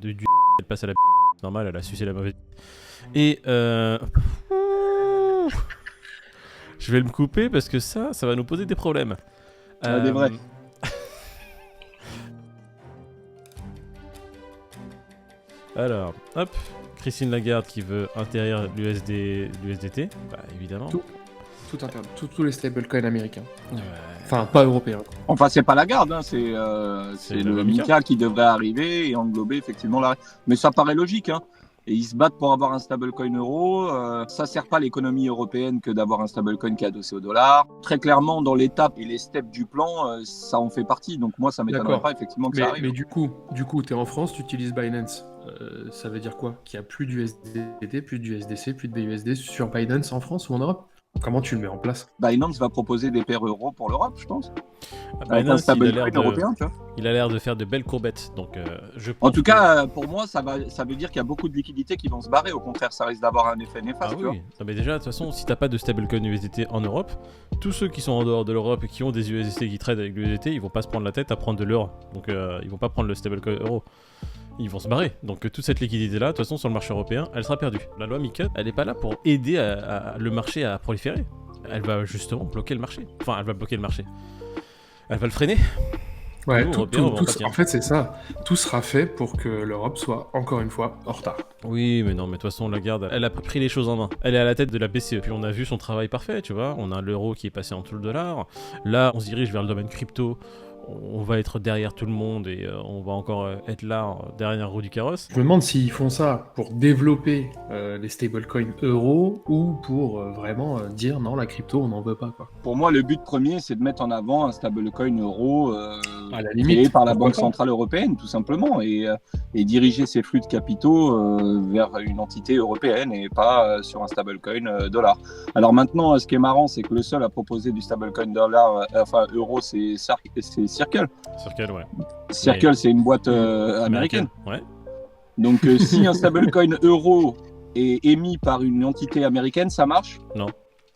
Du elle passe à la normal, elle a sucé la mauvaise. Et je vais me couper parce que ça va nous poser des problèmes. Des vrais. Alors, hop, Christine Lagarde qui veut interdire l'USDT, bah évidemment. Tout interne, tous les stablecoins américains. Ouais. Enfin, pas européens. Enfin, c'est pas la garde, hein, c'est le le MiCA qui devrait arriver et englober effectivement la. Mais ça paraît logique, hein. Et ils se battent pour avoir un stablecoin euro. Ça sert pas l'économie européenne que d'avoir un stablecoin qui est adossé au dollar. Très clairement, dans l'étape et les steps du plan, ça en fait partie. Donc moi, ça m'étonnerait pas effectivement que ça arrive. Mais du coup, tu es en France, tu utilises Binance. Ça veut dire quoi? Qu'il n'y a plus d'USDT, plus d'USDC, plus de BUSD sur Binance en France ou en Europe? Comment tu le mets en place? Binance va proposer des paires euros pour l'Europe, je pense. Binance, européen, tu vois. Il a l'air de faire de belles courbettes, donc je pense. En tout cas, pour moi, ça veut dire qu'il y a beaucoup de liquidités qui vont se barrer. Au contraire, ça risque d'avoir un effet néfaste. Ah oui. Non, mais déjà, de toute façon, si t'as pas de stablecoin USDT en Europe, tous ceux qui sont en dehors de l'Europe et qui ont des USDT qui traitent avec l'USDT, ils vont pas se prendre la tête à prendre de l'euro. Donc ils vont pas prendre le stablecoin euro. Ils vont se barrer. Donc toute cette liquidité-là, de toute façon, sur le marché européen, elle sera perdue. La loi MiCA, elle est pas là pour aider le marché à proliférer. Elle va justement bloquer le marché. Enfin, elle va bloquer le marché. Elle va le freiner. Ouais, Nous, en fait, c'est ça. Tout sera fait pour que l'Europe soit, encore une fois, en retard. Oui, mais non, mais de toute façon, Lagarde, elle a pris les choses en main. Elle est à la tête de la BCE. Puis on a vu son travail parfait, tu vois. On a l'euro qui est passé en dessous le dollar. Là, on se dirige vers le domaine crypto. On va être derrière tout le monde et on va encore être là, derrière la roue du carrosse. Je me demande s'ils font ça pour développer les stablecoins euros ou pour vraiment dire non, la crypto, on n'en veut pas, quoi. Pour moi, le but premier, c'est de mettre en avant un stablecoin euro à la créé limite, par la Banque Centrale Européenne, tout simplement, et diriger ses flux de capitaux vers une entité européenne et pas sur un stablecoin dollar. Alors maintenant, ce qui est marrant, c'est que le seul à proposer du stablecoin dollar, euro, c'est Circle. Circle, ouais. Circle, c'est une boîte américaine. Ouais. Donc si un stablecoin euro est émis par une entité américaine, ça marche? Non.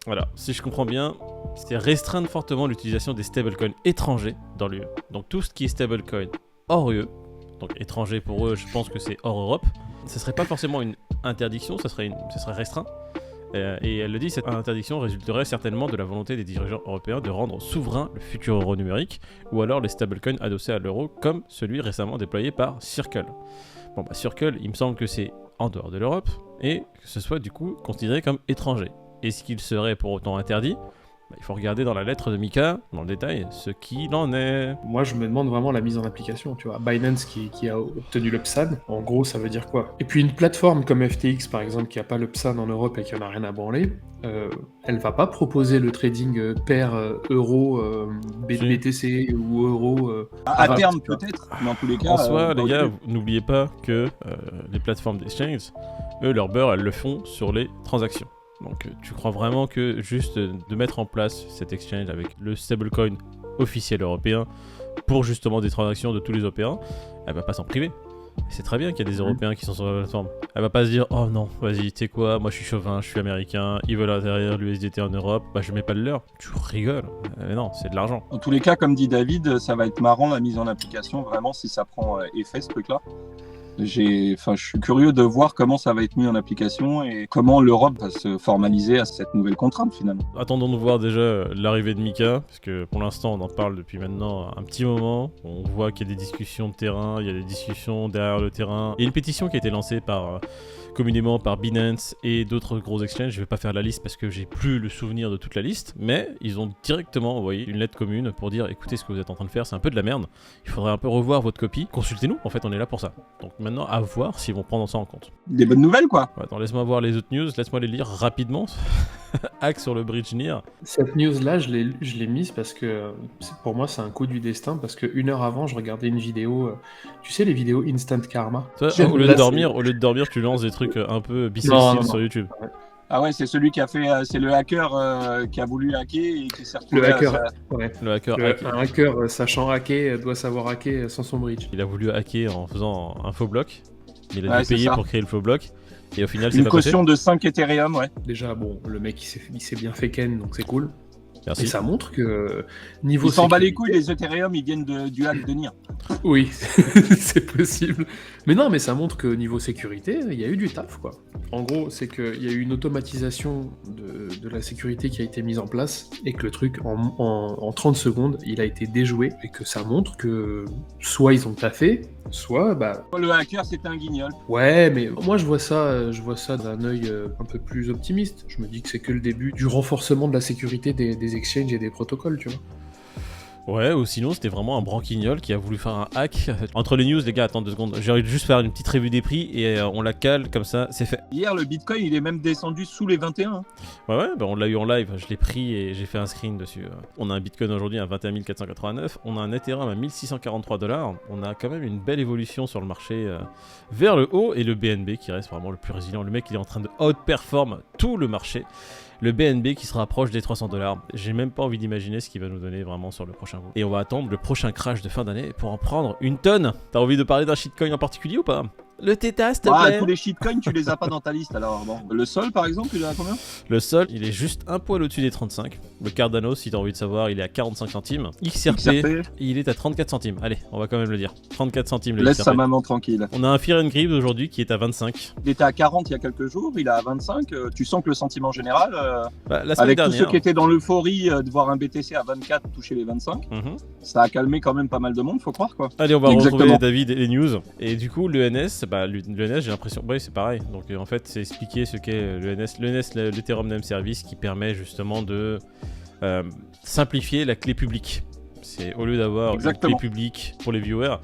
Voilà, si je comprends bien, c'est restreindre fortement l'utilisation des stablecoins étrangers dans l'UE. Donc tout ce qui est stablecoin hors UE, donc étranger pour eux, je pense que c'est hors Europe, ce serait pas forcément une interdiction, ça serait restreint. Et elle le dit, cette interdiction résulterait certainement de la volonté des dirigeants européens de rendre souverain le futur euro numérique, ou alors les stablecoins adossés à l'euro, comme celui récemment déployé par Circle. Bon bah Circle, il me semble que c'est en dehors de l'Europe, et que ce soit du coup considéré comme étranger. Est-ce qu'il serait pour autant interdit? Il faut regarder dans la lettre de MiCA, dans le détail, ce qu'il en est. Moi, je me demande vraiment la mise en application, tu vois. Binance qui a obtenu l'UPSAN, en gros, ça veut dire quoi? Et puis une plateforme comme FTX, par exemple, qui n'a pas l'UPSAN en Europe et qui en a rien à branler, elle va pas proposer le trading pair euro, BTC ou euro... à terme, peut-être, mais en tous les cas... En soi, les gars, n'oubliez pas que les plateformes d'exchange, eux, leur beurre, elles le font sur les transactions. Donc tu crois vraiment que juste de mettre en place cet exchange avec le stablecoin officiel européen pour justement des transactions de tous les Européens, elle va pas s'en priver. C'est très bien qu'il y a des Européens qui sont sur la plateforme. Elle va pas se dire oh non, vas-y, tu sais quoi, moi je suis chauvin, je suis américain, ils veulent interdire l'USDT en Europe, bah je mets pas le leur. Tu rigoles. Non, c'est de l'argent. En tous les cas, comme dit David, ça va être marrant la mise en application, vraiment, si ça prend effet ce truc-là. Je suis curieux de voir comment ça va être mis en application et comment l'Europe va se formaliser à cette nouvelle contrainte finalement. Attendons de voir déjà l'arrivée de MiCA, parce que pour l'instant on en parle depuis maintenant un petit moment. On voit qu'il y a des discussions de terrain, il y a des discussions derrière le terrain. Il y a une pétition qui a été lancée communément par Binance et d'autres gros exchanges. Je vais pas faire la liste parce que j'ai plus le souvenir de toute la liste, mais ils ont directement envoyé une lettre commune pour dire écoutez, ce que vous êtes en train de faire c'est un peu de la merde, il faudrait un peu revoir votre copie, consultez-nous, en fait on est là pour ça. Donc maintenant à voir s'ils vont prendre ça en compte. Des bonnes nouvelles quoi. Attends, laisse-moi voir les autres news, laisse-moi les lire rapidement. Hack sur le bridge NIR. Cette news-là, je l'ai mise parce que pour moi, c'est un coup du destin. Parce que 1 heure avant, je regardais une vidéo. Tu sais, les vidéos Instant Karma. Toi, au lieu de dormir, tu lances des trucs un peu bisexuels sur YouTube. Ouais. Ah ouais, c'est celui qui a fait. C'est le hacker qui a voulu hacker et qui s'est retrouvé. Le hacker, ouais. Un hacker sachant hacker doit savoir hacker sans son bridge. Il a voulu hacker en faisant un faux bloc. Il a Ouais, dû payer pour créer le faux bloc. Et au final, c'est une pas passé. caution de 5 Ethereum, ouais. Déjà, bon, le mec, il s'est bien fait ken, donc c'est cool. Merci. Et ça montre que niveau Il s'en bat les sécurité- couilles, les Ethereum, ils viennent du hack de Nier. Oui, c'est possible. Mais non, mais ça montre que niveau sécurité, il y a eu du taf, quoi. En gros, c'est qu'il y a eu une automatisation de la sécurité qui a été mise en place et que le truc, en 30 secondes, il a été déjoué et que ça montre que soit ils ont taffé, soit, bah, Le hacker, c'était un guignol. ouais, mais moi je vois ça d'un œil un peu plus optimiste. Je me dis que c'est que le début du renforcement de la sécurité des exchanges et des protocoles, tu vois. Ouais, ou sinon c'était vraiment un branquignol qui a voulu faire un hack. Entre les news, les gars, attends 2 secondes. J'ai envie de juste faire une petite revue des prix et on la cale comme ça, c'est fait. Hier, le Bitcoin, il est même descendu sous les 21. hein. Ouais, bah on l'a eu en live, je l'ai pris et j'ai fait un screen dessus. On a un Bitcoin aujourd'hui à 21 489, on a un Ethereum à 1643 $. On a quand même une belle évolution sur le marché vers le haut et le BNB qui reste vraiment le plus résilient. Le mec, il est en train de outperform tout le marché. Le BNB qui se rapproche des 300 $. J'ai même pas envie d'imaginer ce qu'il va nous donner vraiment sur le prochain coup. Et on va attendre le prochain crash de fin d'année pour en prendre une tonne. T'as envie de parler d'un shitcoin en particulier ou pas? Le Theta, s'il te plaît. Tous les shitcoins, tu les as pas dans ta liste. Alors, bon. Le Sol, par exemple, il est à combien? Le sol, il est juste un poil au-dessus des 35. Le Cardano, si t'as envie de savoir, il est à 45 centimes. XRP, il est à 34 centimes. Allez, on va quand même le dire. 34 centimes le laisse XRP. sa maman tranquille. On a un Fear and Greed aujourd'hui qui est à 25. Il était à 40 il y a quelques jours, il est à 25. Tu sens que le sentiment général, Bah, la semaine avec tous dernière. ceux qui étaient dans l'euphorie de voir un BTC à 24 toucher les 25, Mhm. ça a calmé quand même pas mal de monde, faut croire quoi. Allez, on va Exactement. retrouver David et les news. Et du coup, l'ENS, l'ENS, j'ai l'impression. Oui, c'est pareil. Donc, en fait, c'est expliquer ce qu'est l'ENS. L'ENS, l'Ethereum Name Service, qui permet justement de simplifier la clé publique. C'est au lieu d'avoir une clé Exactement. publique pour les viewers.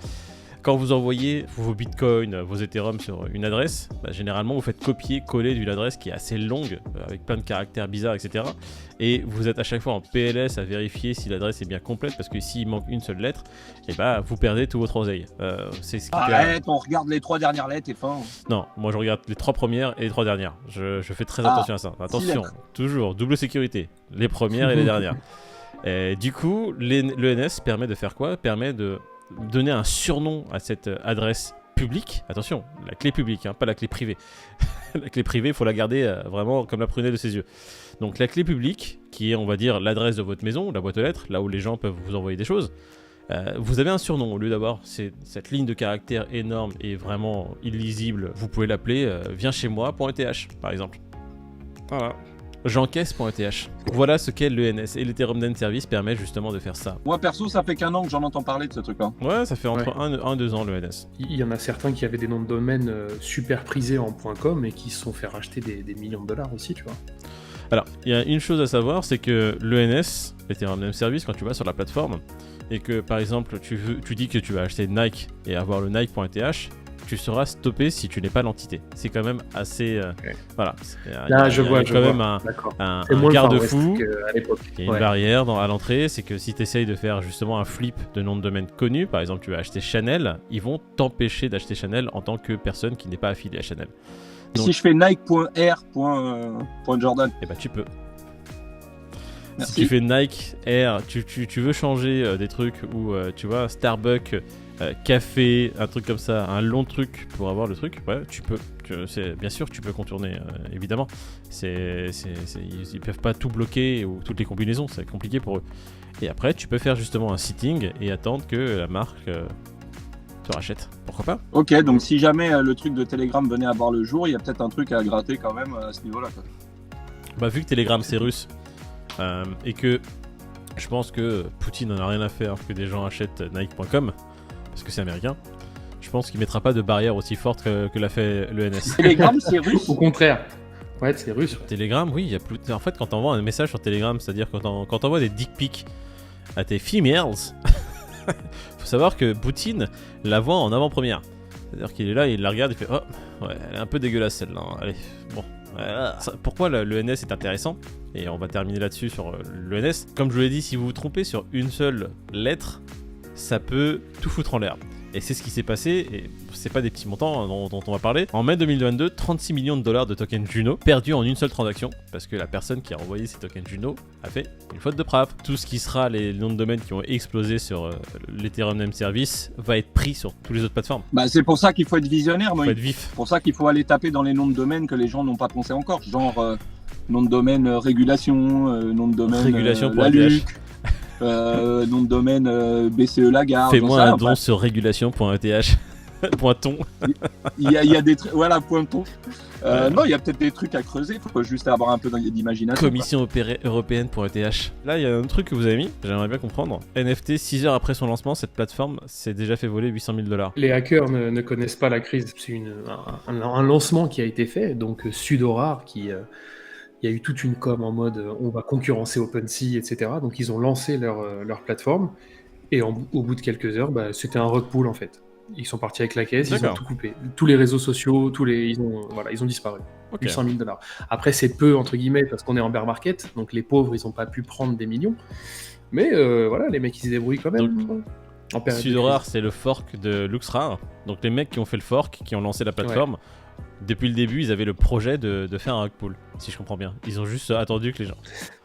Quand vous envoyez vos bitcoins, vos Ethereum sur une adresse, généralement vous faites copier-coller d'une adresse qui est assez longue, avec plein de caractères bizarres, etc. Et vous êtes à chaque fois en PLS à vérifier si l'adresse est bien complète, parce que s'il manque une seule lettre, et bah vous perdez tout votre oseille. C'est ce qui Arrête, on regarde les 3 dernières lettres et fin. Non, moi je regarde les 3 premières et les 3 dernières. Je fais très Ah, attention à ça. Attention, lettres. toujours, double sécurité. Les premières et les dernières. Et du coup, l'ENS permet de faire quoi? Permet de donner un surnom à cette adresse publique. Attention, la clé publique, hein, pas la clé privée. La clé privée, il faut la garder vraiment comme la prunelle de ses yeux. Donc la clé publique, qui est, on va dire, l'adresse de votre maison, la boîte aux lettres, là où les gens peuvent vous envoyer des choses, vous avez un surnom. Au lieu d'avoir cette ligne de caractère énorme et vraiment illisible, vous pouvez l'appeler viens chez moi.eth, par exemple. Voilà. J'encaisse.eth. Voilà ce qu'est l'ENS. Et l'Ethereum Name Service permet justement de faire ça. Moi perso, ça fait qu'un an que j'en entends parler de ce truc-là. Ouais, ça fait entre 1 et 2 ans l'ENS. Il y en a certains qui avaient des noms de domaine super prisés en .com et qui se sont fait racheter des millions de dollars aussi, tu vois. Alors, il y a une chose à savoir, c'est que l'ENS, l'Ethereum Name Service, quand tu vas sur la plateforme, et que par exemple tu dis que tu vas acheter Nike et avoir le Nike.eth, tu seras stoppé si tu n'es pas l'entité. C'est quand même assez... Voilà. Là, je vois, quand même D'accord. un C'est moins le Far garde-fou. West qu'à l'époque. Il y a une barrière à l'entrée, c'est que si tu essayes de faire justement un flip de nom de domaine connu, par exemple tu vas acheter Chanel, ils vont t'empêcher d'acheter Chanel en tant que personne qui n'est pas affiliée à Chanel. Donc, Si je fais Nike.R.Jordan, eh ben, tu peux. merci. Si tu fais Nike Air, tu veux changer des trucs ou tu vois Starbucks, café, un truc comme ça, un long truc pour avoir le truc, ouais, tu peux. Bien sûr, tu peux contourner, évidemment. Ils peuvent pas tout bloquer ou toutes les combinaisons, c'est compliqué pour eux. Et après, tu peux faire justement un sitting et attendre que la marque te rachète. Pourquoi pas? Ok, donc si jamais le truc de Telegram venait à voir le jour, il y a peut-être un truc à gratter quand même à ce niveau-là. quoi. Bah, vu que Telegram c'est russe et que je pense que Poutine n'en a rien à faire que des gens achètent Nike.com parce que c'est américain, je pense qu'il mettra pas de barrière aussi forte que l'a fait l'ENS. Telegram, c'est russe. Au contraire. Ouais, c'est russe. Ouais. Telegram, oui, il y a plus. En fait, quand t'envoies un message sur Telegram, c'est-à-dire quand t'envoies des dick pics à tes females, faut savoir que Poutine la voit en avant-première. C'est-à-dire qu'il est là, il la regarde, il fait oh, ouais, elle est un peu dégueulasse celle-là. Hein. Allez, bon. Pourquoi l'ENS est intéressant? Et on va terminer là-dessus sur l'ENS. Comme je vous l'ai dit, si vous vous trompez sur une seule lettre, ça peut tout foutre en l'air. Et c'est ce qui s'est passé, et c'est pas des petits montants dont on va parler. En mai 2022, 36 millions de dollars de tokens Juno perdus en une seule transaction, parce que la personne qui a envoyé ces tokens Juno a fait une faute de frappe. Tout ce qui sera les noms de domaine qui ont explosé sur l'Ethereum Name Service va être pris sur toutes les autres plateformes. Bah, c'est pour ça qu'il faut être visionnaire, Faut moi. être vif. C'est pour ça qu'il faut aller taper dans les noms de domaine que les gens n'ont pas pensé encore. Genre nom de domaine régulation, nom de domaine Régulation pour la ATH. LUC, nom de domaine BCE Lagarde. Fais-moi un don Enfin, sur régulation.eth. Pointon. il y a des trucs, voilà, pointon. Non, il y a peut-être des trucs à creuser, faut juste avoir un peu d'imagination. Commission européenne.eth. Là, il y a un truc que vous avez mis, j'aimerais bien comprendre. NFT, 6 heures après son lancement, cette plateforme s'est déjà fait voler 800 000 $. Les hackers ne connaissent pas la crise. C'est un lancement qui a été fait, donc Sudorar, il y a eu toute une com en mode on va concurrencer OpenSea, etc. Donc ils ont lancé leur plateforme, et au bout de quelques heures, c'était un rug pull en fait. Ils sont partis avec la caisse, ils ont D'accord. tout coupé. Tous les réseaux sociaux, ils ont disparu. Ok. 800 000 $. Après, c'est peu, entre guillemets, parce qu'on est en bear market, donc les pauvres, ils n'ont pas pu prendre des millions. Mais voilà, les mecs, ils se débrouillent quand même. quoi. En période de Sudorar, crise. c'est le fork de LuxRare. Donc les mecs qui ont fait le fork, qui ont lancé la plateforme, depuis le début, ils avaient le projet de faire un rug pull, si je comprends bien. Ils ont juste attendu que les gens...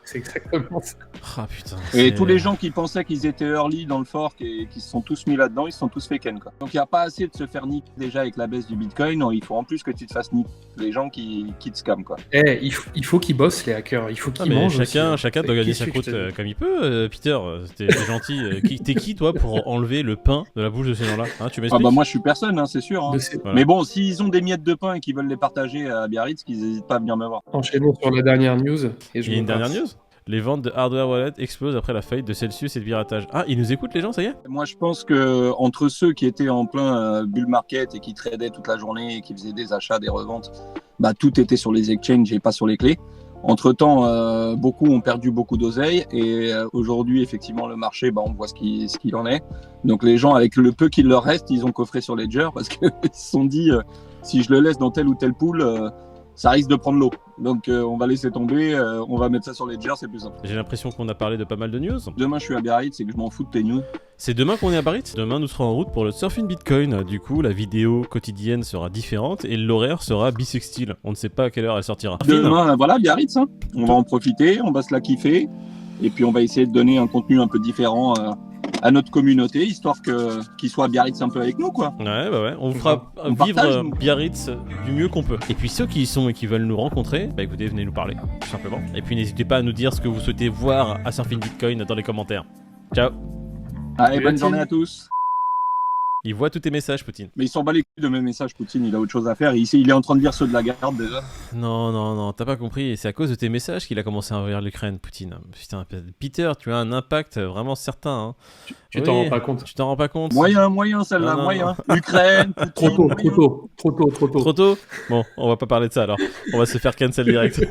C'est exactement ça. Ah putain. Et c'est- tous les gens qui pensaient qu'ils étaient early dans le fork et qui se sont tous mis là-dedans, ils se sont tous fait ken, quoi. Donc il n'y a pas assez de se faire niquer déjà avec la baisse du Bitcoin, il faut en plus que tu te fasses niquer les gens qui te scamment, quoi. Il faut qu'ils bossent, les hackers. Il faut Ah, qu'ils mais mangent chacun aussi. doit gagner Qu'est-ce sa que croûte je te dis comme il peut, Peter. T'es gentil. T'es qui, toi, pour enlever le pain de la bouche de ces gens-là, hein? Tu Ah m'expliques? bah moi je suis personne, hein, c'est sûr. Hein. De ces- Voilà. Mais bon, s'ils ont des miettes de pain et qu'ils veulent les partager à Biarritz, qu'ils n'hésitent pas à venir me voir. Enchaînons sur la dernière news. Et je Il y a me une dernière passe. news. Les ventes de hardware wallet explosent après la faillite de Celsius et de piratage. Ah, ils nous écoutent les gens, ça y est? Moi je pense que entre ceux qui étaient en plein bull market et qui tradaient toute la journée et qui faisaient des achats, des reventes, bah tout était sur les exchanges et pas sur les clés. Entre-temps, beaucoup ont perdu beaucoup d'oseille et aujourd'hui, effectivement, le marché, on voit ce qu'il en est. Donc les gens, avec le peu qu'il leur reste, ils ont coffré sur Ledger parce qu'ils se sont dit, si je le laisse dans tel ou tel pool, ça risque de prendre l'eau. Donc on va laisser tomber, on va mettre ça sur Ledger, c'est plus simple. J'ai l'impression qu'on a parlé de pas mal de news. Demain, je suis à Biarritz et que je m'en fous de tes news. C'est demain qu'on est à Biarritz. Demain, nous serons en route pour le Surfing Bitcoin. Du coup, la vidéo quotidienne sera différente et l'horaire sera bisextile. On ne sait pas à quelle heure elle sortira. Demain, voilà, Biarritz, hein. On va en profiter, on va se la kiffer. Et puis on va essayer de donner un contenu un peu différent à notre communauté, histoire qu'ils soient à Biarritz un peu avec nous, quoi. Ouais. On vous fera On vivre partage, nous. Biarritz du mieux qu'on peut. Et puis ceux qui y sont et qui veulent nous rencontrer, écoutez, venez nous parler, tout simplement. Et puis n'hésitez pas à nous dire ce que vous souhaitez voir à Surfing Bitcoin dans les commentaires. Ciao. Allez, Salut, bonne Étienne. journée à tous. Il voit tous tes messages, Poutine. Mais il s'en bat les couilles de mes messages, Poutine, il a autre chose à faire. Il est en train de lire ceux de la garde déjà. Non, t'as pas compris. C'est à cause de tes messages qu'il a commencé à envahir l'Ukraine, Poutine. Putain, Peter, tu as un impact vraiment certain. Hein. Tu t'en Oui, rends pas compte. Tu t'en rends pas compte? Moyen celle-là, Non, moyen. Ukraine, Trop Poutine, tôt, moyen. trop tôt. Trop tôt? Bon, on va pas parler de ça alors. On va se faire cancel direct.